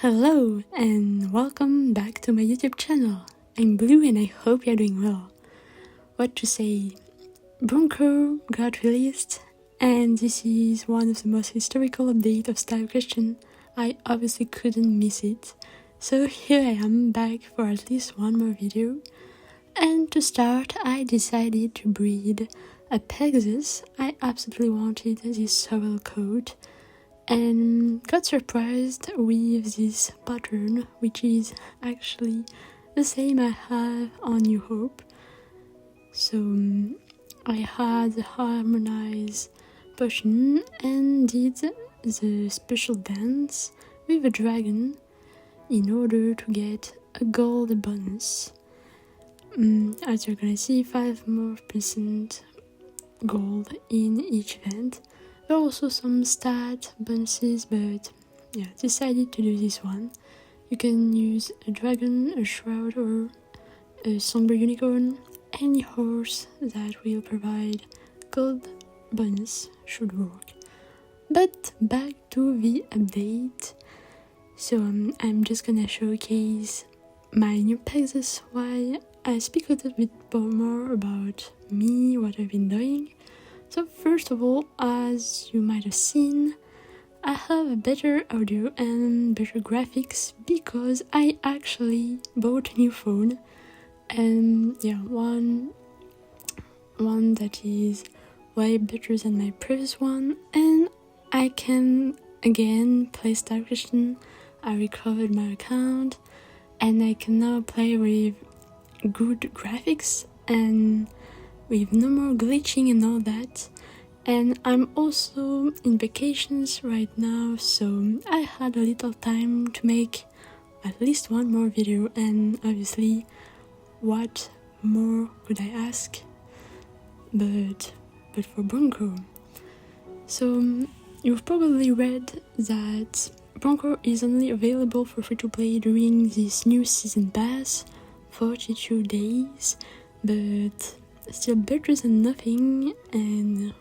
Hello and welcome back to my YouTube channel. I'm Blue and I hope you're doing well. What to say, Bronco got released and this is one of the most historical updates of style question. I obviously couldn't miss it. So here I am back for at least one more video. And to start, I decided to breed a Pegasus. I absolutely wanted this shovel coat and got surprised with this pattern, which is actually the same I have on New Hope. So I had the harmonized potion and did the special dance with a dragon in order to get a gold bonus. As you're gonna see, 5% more gold in each event. There are also some stat bonuses, but yeah, decided to do this one. You can use a dragon, a shroud, or a somber unicorn, any horse that will provide gold bonus should work. But back to the update. So I'm just gonna showcase my new Pegasus while I speak a little bit more about me, what I've been doing. So first of all, as you might have seen, I have a better audio and better graphics because I actually bought a new phone, and yeah, one that is way better than my previous one, and I can again play Star Christian. I recovered my account and I can now play with good graphics and with no more glitching and all that. And I'm also in vacations right now, so I had a little time to make at least one more video, and obviously what more could I ask but for Bronco. So you've probably read that Bronco is only available for free-to-play during this new season pass, 42 days, but still better than nothing. And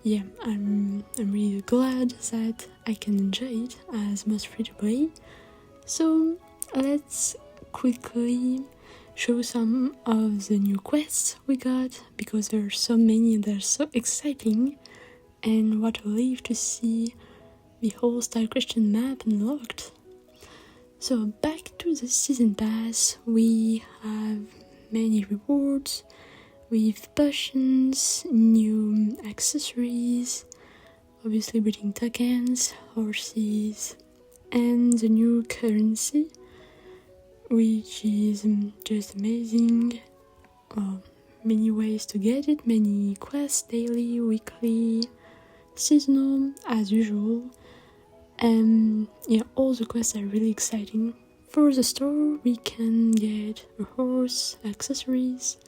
yeah, I'm really glad that I can enjoy it as most free-to-play. So let's quickly show some of the new quests we got, because there are so many and they're so exciting, and what a relief to see the whole Star Christian map unlocked. So back to the season pass, we have many rewards with potions, new accessories, obviously breeding tokens, horses, and the new currency, which is just amazing. Well, many ways to get it, many quests, daily, weekly, seasonal, as usual. And yeah, all the quests are really exciting. For the store, we can get a horse, accessories,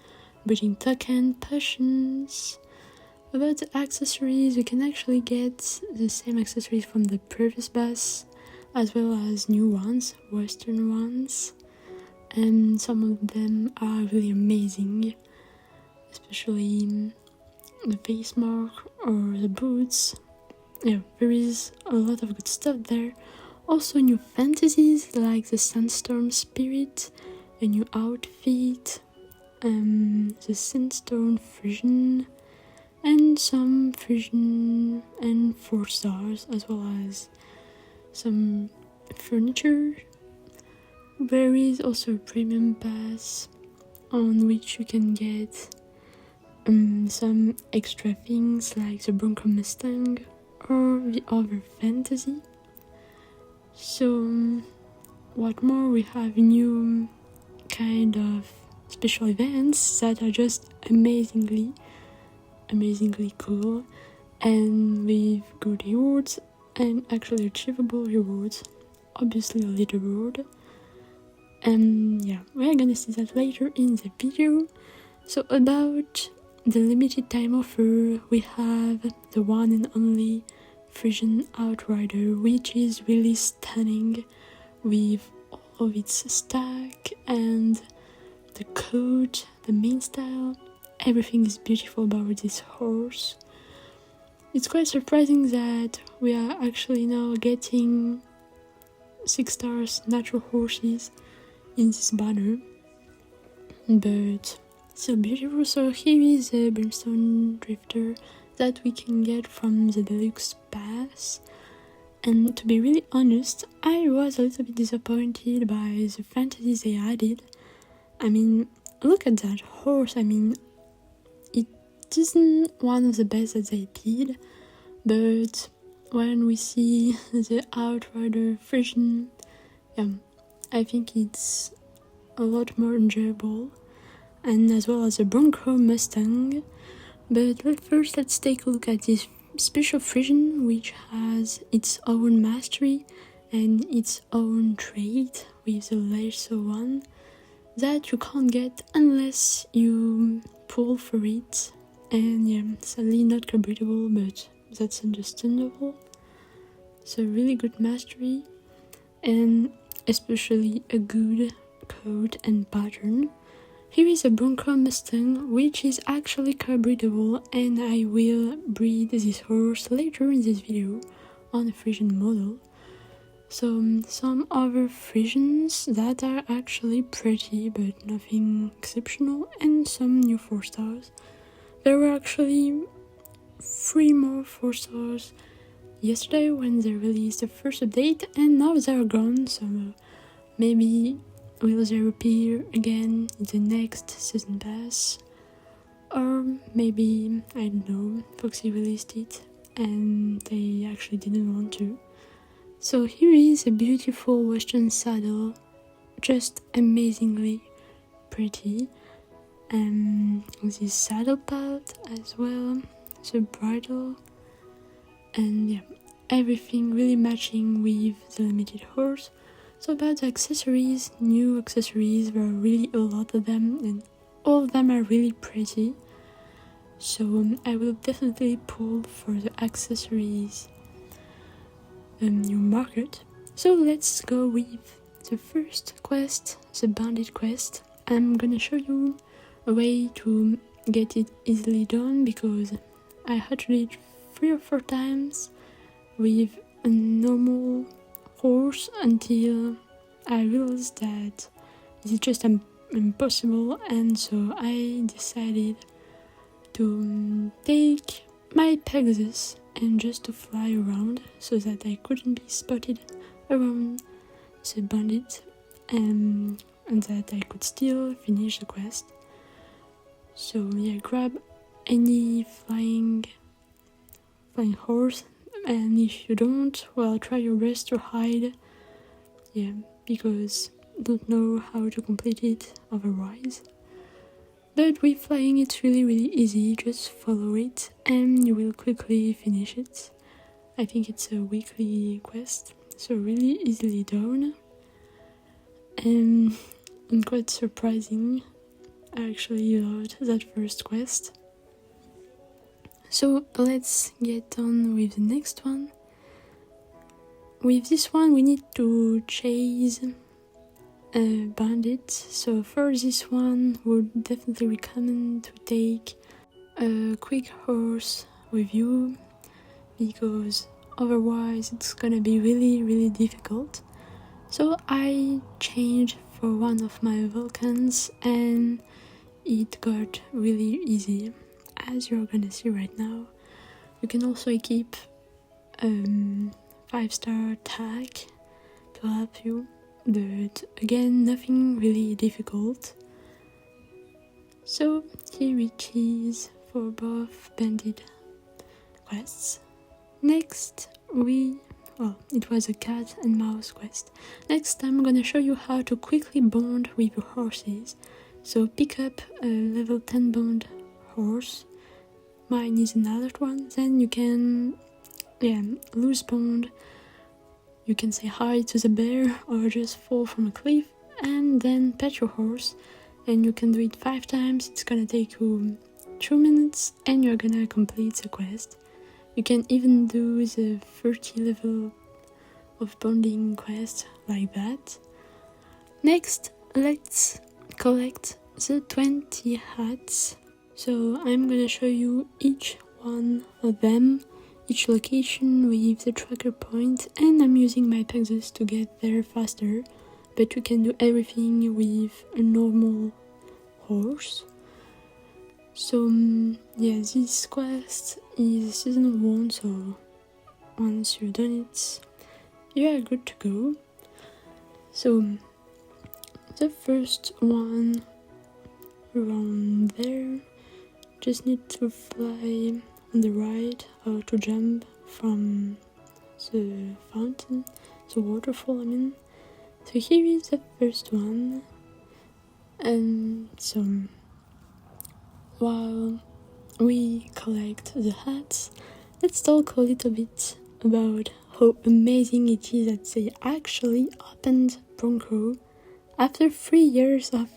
breeding token, potions. About the accessories, you can actually get the same accessories from the previous boss, as well as new ones, western ones, and some of them are really amazing, especially the face mark or the boots. Yeah, there is a lot of good stuff there. Also new fantasies like the Sandstorm Spirit, a new outfit, the Sandstorm Friesian, and some Friesian and 4 stars, as well as some furniture. There is also a premium pass on which you can get some extra things like the Bronco Mustang or the other fantasy. So what more, we have new kind of special events that are just amazingly cool, and with good rewards and actually achievable rewards, obviously a leaderboard. And yeah, we're gonna see that later in the video. So about the limited time offer, we have the one and only Friesian Outrider, which is really stunning with all of its stack and the coat, the main style. Everything is beautiful about this horse. It's quite surprising that we are actually now getting 6 stars natural horses in this banner, but still beautiful. So here is a brimstone drifter that we can get from the deluxe pass, and to be really honest, I was a little bit disappointed by the fantasies they added. I mean, look at that horse. I mean, it isn't one of the best that they did, but when we see the Outrider Friesian, I think it's a lot more enjoyable, and as well as the Bronco Mustang. But first let's take a look at this special Friesian, which has its own mastery and its own trait with the lasso one that you can't get unless you pull for it. And sadly not cobreedable, but that's understandable. So really good mastery, and especially a good coat and pattern. Here is a Bronco Mustang, which is actually cobreedable, and I will breed this horse later in this video on a Friesian model. So some other Friesians that are actually pretty but nothing exceptional, and some new 4 stars. There were actually 3 more 4 stars yesterday when they released the first update, and now they're gone, so maybe will they appear again in the next season pass, or maybe, I don't know, Foxy released it and they actually didn't want to. So here is a beautiful western saddle, just amazingly pretty, and this saddle pad as well, the bridle, and everything really matching with the limited horse. So about the accessories, new accessories, there are really a lot of them, and all of them are really pretty. So I will definitely pull for the accessories new market. So let's go with the first quest, the Bandit quest. I'm gonna show you a way to get it easily done, because I had to do it 3 or 4 times with a normal horse until I realized that it's just impossible, and so I decided to take my Pegasus and just to fly around so that I couldn't be spotted around the bandit, and that I could still finish the quest. So grab any flying horse, and if you don't, well, try your best to hide, because don't know how to complete it otherwise. But with flying it's really easy, just follow it and you will quickly finish it. I think it's a weekly quest, so really easily done, and quite surprising. I actually loved that first quest. So let's get on with the next one. With this one we need to chase a bandit, so for this one would definitely recommend to take a quick horse with you, because otherwise it's gonna be really difficult. So I changed for one of my Vulcans and it got really easy, as you're gonna see right now. You can also equip 5-star tack to help you, but again nothing really difficult. So here it is for both Bandit quests. Next it was a cat and mouse quest. Next I'm gonna show you how to quickly bond with your horses. So pick up a level 10 bond horse. Mine is an alert one. Then you can lose bond. You can say hi to the bear or just fall from a cliff, and then pet your horse, and you can do it 5 times. It's gonna take you 2 minutes and you're gonna complete the quest. You can even do the 30 level of bonding quest like that. Next, let's collect the 20 hats. So I'm gonna show you each one of them each location with the tracker point, and I'm using my Pegasus to get there faster, but you can do everything with a normal horse. So yeah, this quest is season 1, so once you've done it, you are good to go. So the first one around there, just need to fly on the right or to jump from the fountain, the waterfall I mean. So here is the first one, and so while we collect the hats, let's talk a little bit about how amazing it is that they actually opened Bronco after 3 years of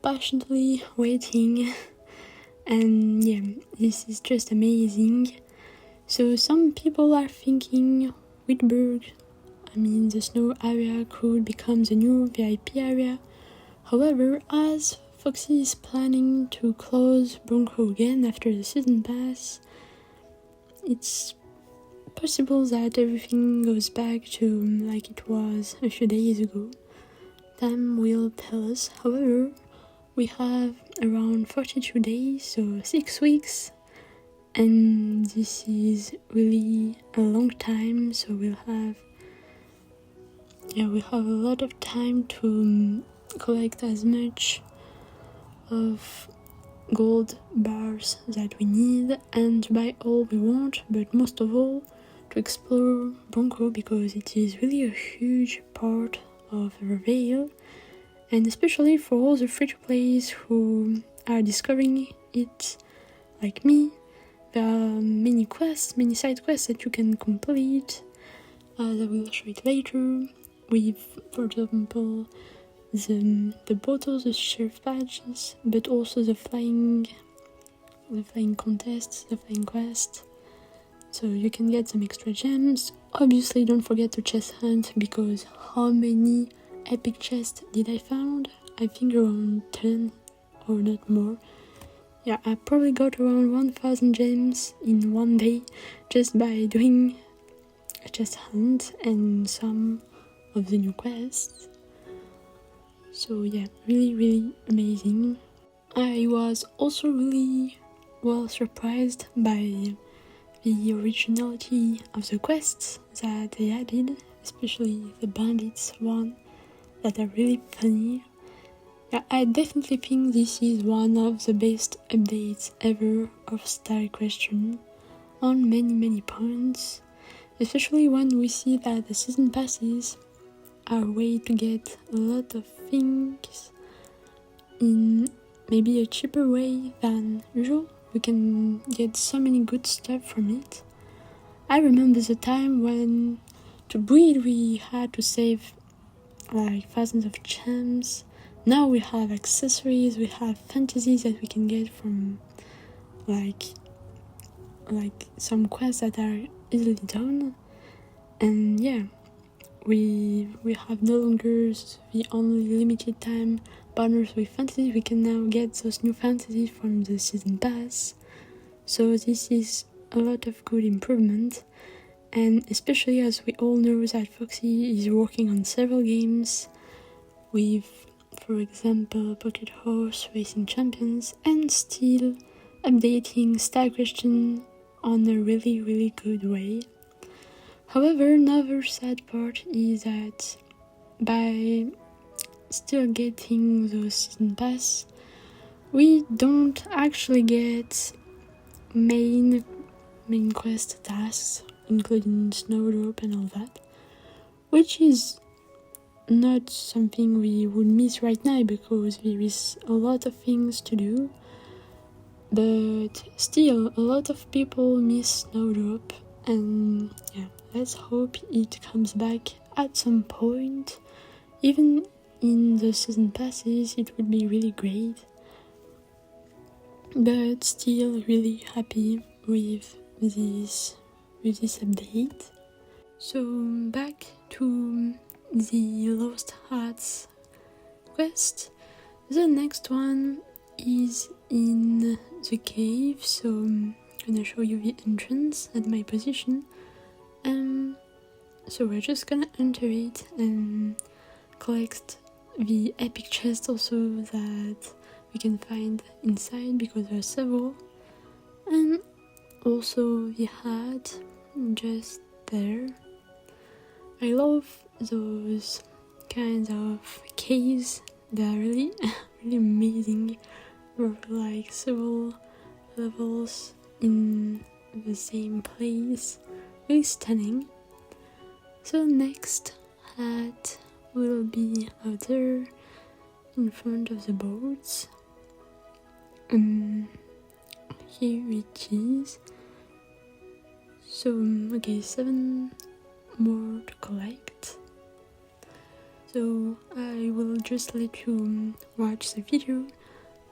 patiently waiting. And yeah, this is just amazing. So some people are thinking Whitburg, the snow area, could become the new VIP area. However, as Foxy is planning to close Bronco again after the season pass, it's possible that everything goes back to like it was a few days ago. Time will tell us. However, we have around 42 days, so 6 weeks, and this is really a long time, so we'll have a lot of time to collect as much of gold bars that we need and buy all we want, but most of all to explore Bronco, because it is really a huge part of Reveal, and especially for all the free-to-plays who are discovering it like me. There are many quests, many side quests that you can complete, as I will show it later, with, for example, the bottles, the sheriff badges, but also the flying contests, the flying quest. So you can get some extra gems. Obviously don't forget to chest hunt, because how many epic chests did I found? I think around 10 or not more. Yeah, I probably got around 1000 gems in one day just by doing a chest hunt and some of the new quests. So yeah, really amazing. I was also really well surprised by the originality of the quests that they added, especially the Bandits one, that are really funny. Yeah, I definitely think this is one of the best updates ever of Star Equestrian on many points, especially when we see that the season passes are a way to get a lot of things in maybe a cheaper way than usual. We can get so many good stuff from it. I remember the time when to breed we had to save like thousands of gems. Now we have accessories, we have fantasies that we can get from like some quests that are easily done. And yeah, we have no longer the only limited time partners with fantasies. We can now get those new fantasies from the season pass. So this is a lot of good improvement, and especially as we all know that Foxy is working on several games with, for example, Pocket Horse Racing Champions, and still updating Star Equestrian on a really good way. However, another sad part is that by still getting the season pass, we don't actually get main quest tasks, including Snowdrop and all that, which is not something we would miss right now because there is a lot of things to do. But still, a lot of people miss Snowdrop, and yeah, let's hope it comes back at some point. Even in the season passes, it would be really great. But still really happy with this update. So back to the Lost Hats quest. The next one is in the cave, so gonna show you the entrance at my position. So we're just gonna enter it and collect the epic chest also that we can find inside, because there are several, and also the hat just there. I love those kinds of caves. They are really really amazing. We're like several levels in the same place, really stunning. So next hat will be out there in front of the boards, and here it is. So okay, 7 more to collect, so I will just let you watch the video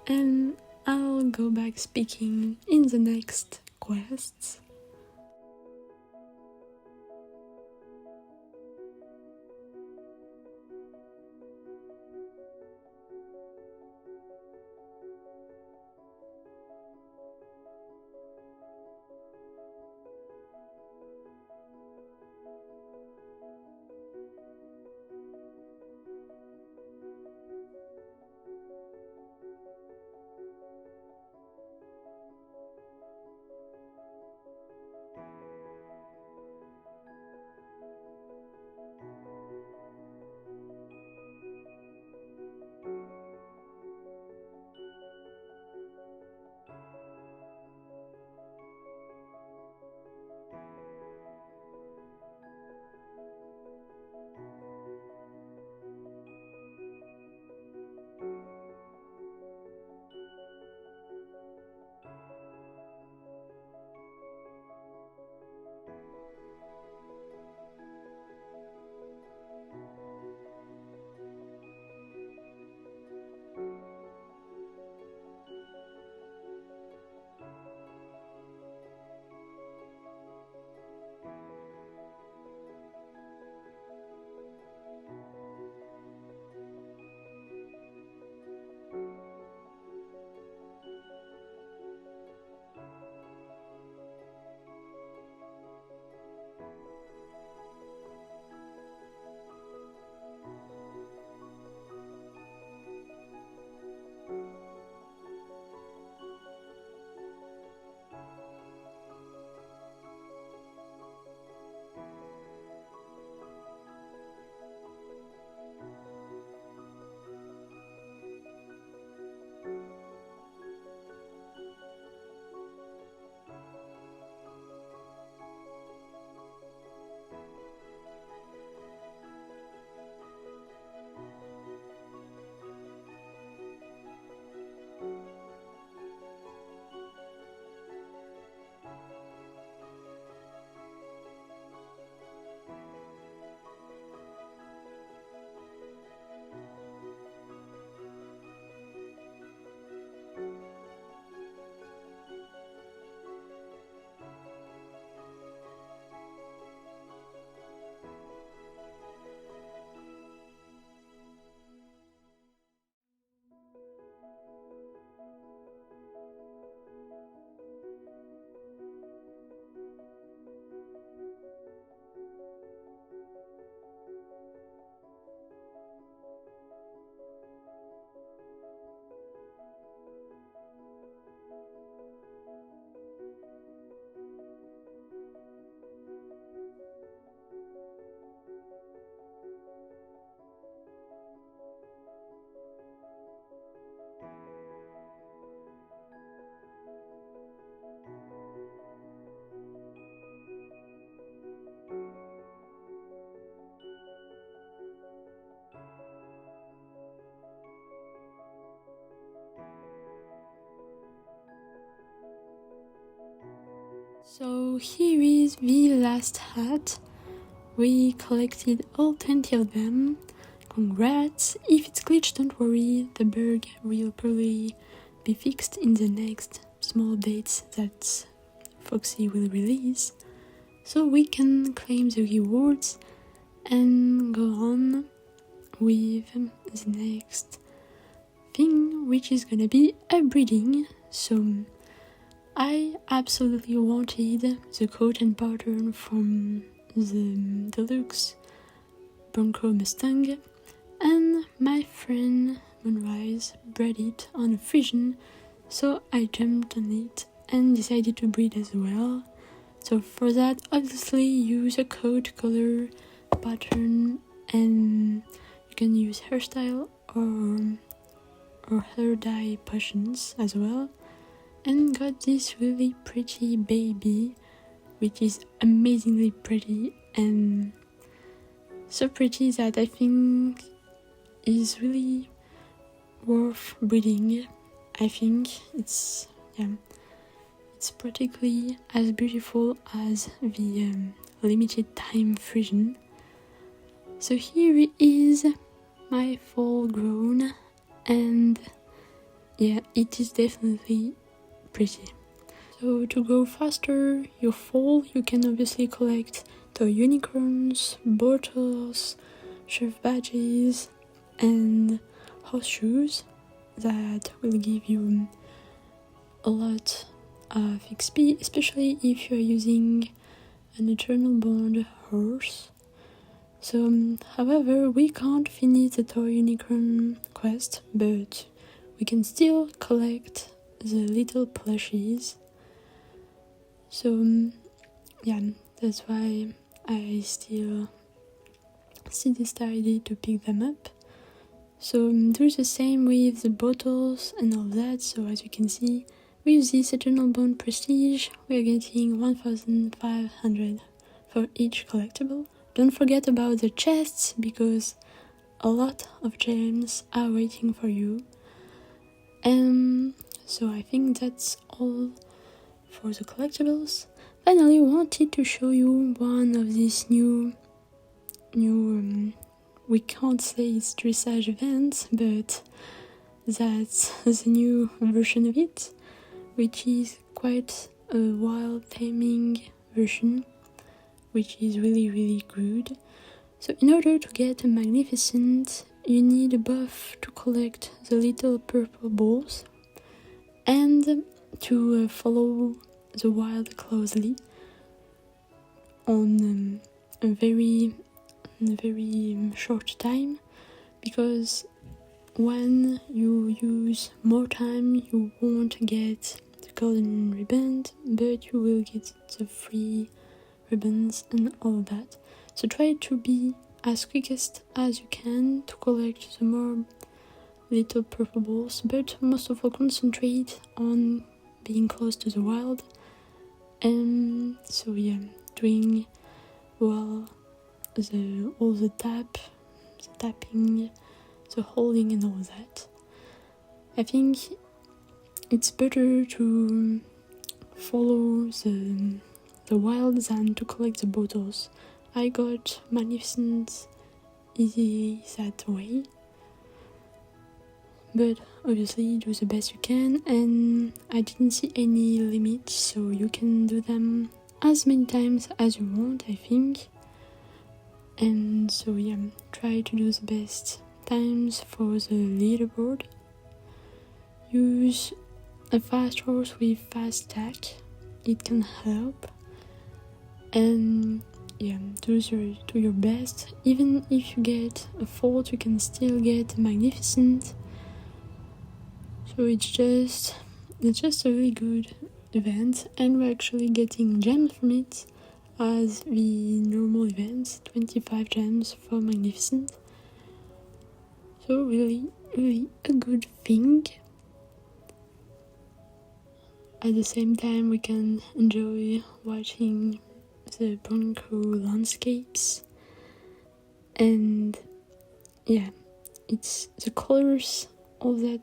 and I'll go back speaking in the next quests. So here is the last hat. We collected all 20 of them. Congrats! If it's glitched, don't worry, the bug will probably be fixed in the next small updates that Foxy will release. So we can claim the rewards and go on with the next thing, which is gonna be a breeding. So I absolutely wanted the coat and pattern from the deluxe Bronco Mustang, and my friend Moonrise bred it on a Friesian, so I jumped on it and decided to breed as well. So for that, obviously use a coat color, pattern, and you can use hairstyle or hair dye potions as well. And got this really pretty baby, which is amazingly pretty and so pretty that I think is really worth breeding. I think it's practically as beautiful as the limited time Friesian. So here is my full grown, and yeah, it is definitely pretty. So to go faster your fall, you can obviously collect toy unicorns, bottles, chef badges, and horseshoes that will give you a lot of XP, especially if you're using an eternal bond horse. So, however, we can't finish the toy unicorn quest, but we can still collect the little plushies. So, yeah, that's why I still decided to pick them up. So do the same with the bottles and all that. So as you can see, with this Eternal Bond Prestige, we are getting 1,500 for each collectible. Don't forget about the chests, because a lot of gems are waiting for you. And so I think that's all for the collectibles. Finally, I wanted to show you one of these new we can't say it's dressage events, but that's the new version of it, which is quite a wild taming version, which is really good. So in order to get a magnificent, you need a buff to collect the little purple balls and to follow the wild closely on a very short time, because when you use more time you won't get the golden ribbon, but you will get the free ribbons and all that. So try to be as quickest as you can to collect the more little purple balls, but most of all concentrate on being close to the wild. And so yeah, doing well all the tapping, the holding and all that. I think it's better to follow the wild than to collect the bottles. I got magnificent easy that way, but obviously do the best you can, and I didn't see any limit, so you can do them as many times as you want, I think. And so yeah, try to do the best times for the leaderboard. Use a fast horse with fast tack, it can help. And yeah, do your best. Even if you get a fault, you can still get magnificent. So it's just a really good event, and we're actually getting gems from it as the normal events, 25 gems for magnificent. So really a good thing. At the same time, we can enjoy watching the Bronco landscapes, and yeah, it's the colors of the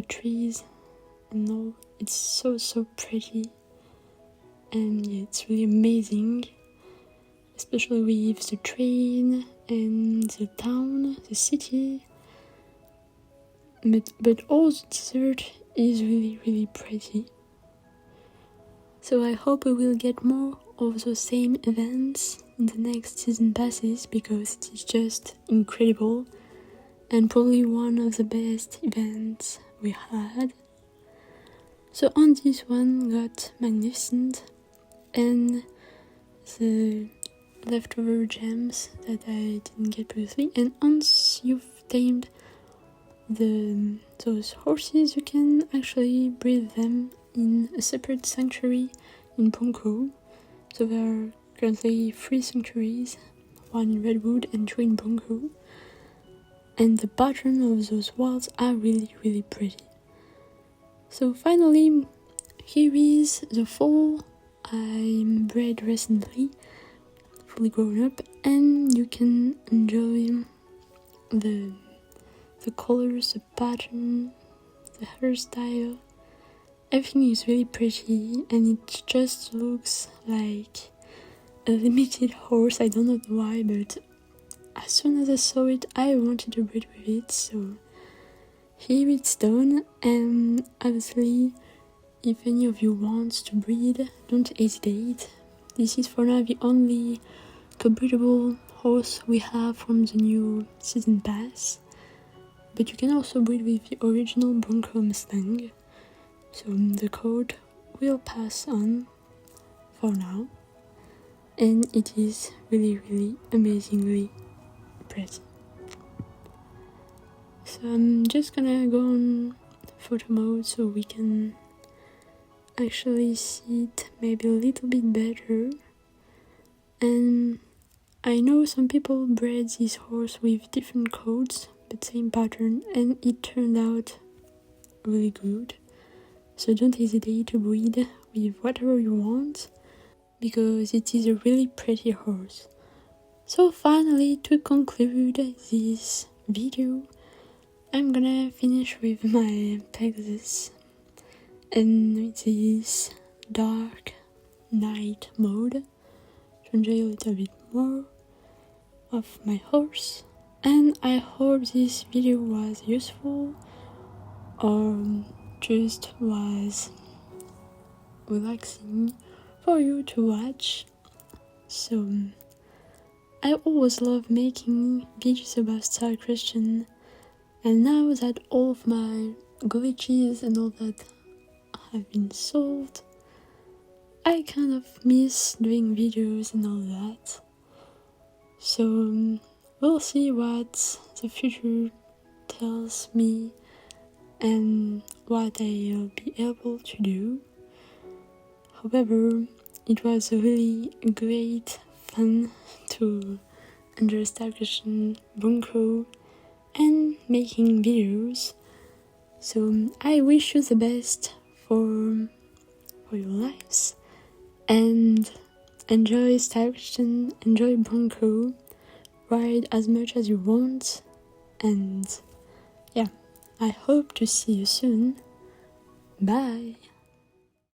trees and all. It's so pretty, and yeah, it's really amazing, especially with the train and the town, the city. But all the desert is really pretty. So I hope we will get more of the same events in the next season passes, because it is just incredible and probably one of the best events we had. So on this one got Magnificent and the leftover gems that I didn't get previously. And once you've tamed those horses, you can actually breed them in a separate sanctuary in Bronco. So there are currently 3 sanctuaries, 1 in Redwood and 2 in Bronco. And the pattern of those walls are really pretty. So finally, here is the foal I bred recently, fully grown up, and you can enjoy the colors, the pattern, the hairstyle. Everything is really pretty, and it just looks like a limited horse. I don't know why, but as soon as I saw it, I wanted to breed with it. So here it's done, and obviously, if any of you want to breed, don't hesitate. This is for now the only cobreedable horse we have from the new season pass. But you can also breed with the original Bronco Mustang. So the code will pass on for now. And it is really amazingly pretty. So I'm just gonna go on photo mode so we can actually see it maybe a little bit better. And I know some people bred this horse with different codes but same pattern, and it turned out really good. So don't hesitate to breed with whatever you want, because it is a really pretty horse. So finally, to conclude this video, I'm gonna finish with my Pegasus, and this dark night mode to enjoy a little bit more of my horse. And I hope this video was useful or just was relaxing for you to watch. So I always love making videos about Star Equestrian, and now that all of my glitches and all that have been solved, I kind of miss doing videos and all that. So we'll see what the future tells me and what I'll be able to do. However, it was really great fun to enjoy Star Equestrian Bronco and making videos. So I wish you the best for your lives, and enjoy Star Equestrian, enjoy Bronco, ride as much as you want, and yeah, I hope to see you soon. Bye!